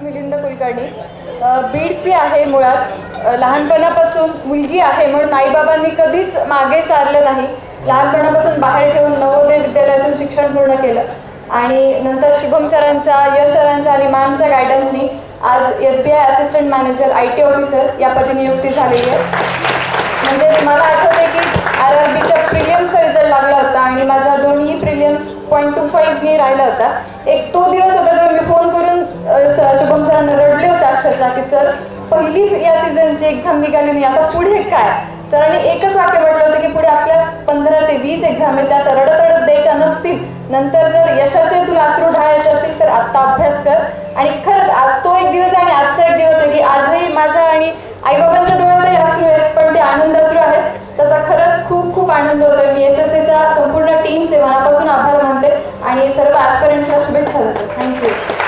मिलिंद कुलकर्णी बीडची आहे. मुळात लहानपणापासून मुलगी आहे म्हणून आईबाबांनी कधीच मागे सारलं नाही. लहानपणापासून बाहेर ठेवून नवोदय विद्यालयातून शिक्षण पूर्ण केलं आणि नंतर शुभम सरांच्या, यश सरांच्या आणि मॅमच्या गायडन्सनी आज SBI assistant manager IT officer या पदी नियुक्ती झालेली आहे. म्हणजे मला आठवते की RRBच्या प्रिलियम्सचा रिझल्ट लागला होता आणि माझ्या दोन्ही प्रिलियम्स 0.25नी राहिला होता. एक तो दिवस होता जेव्हा मी फोन करून शुभम सरांना रडले होते अक्षरशः की सर पहिलीच या सीझनची एक्झाम निघाली नाही, आता पुढे काय. सरांनी एकच वाक्य म्हटलं होतं की पुढे आपल्या 15 ते 20 एक्झाम आहेत, त्या रडत रडत द्यायच्या नसतील, नंतर जर यशाचे तुला अश्रू ढाळायचे असतील तर आत्ता अभ्यास कर. आणि खरंच आज तो एक दिवस आणि आजचा एक दिवस आहे की आजही माझ्या आणि आईबाबांच्या डोळ्यातही अश्रू आहेत, पण ते आनंद अश्रू आहेत. त्याचा खरंच खूप खूप आनंद होतोय. मी SSAच्या संपूर्ण टीमचे मनापासून आभार मानते आणि सर्व ॲस्पिरंट्सला शुभेच्छा देते. थँक्यू.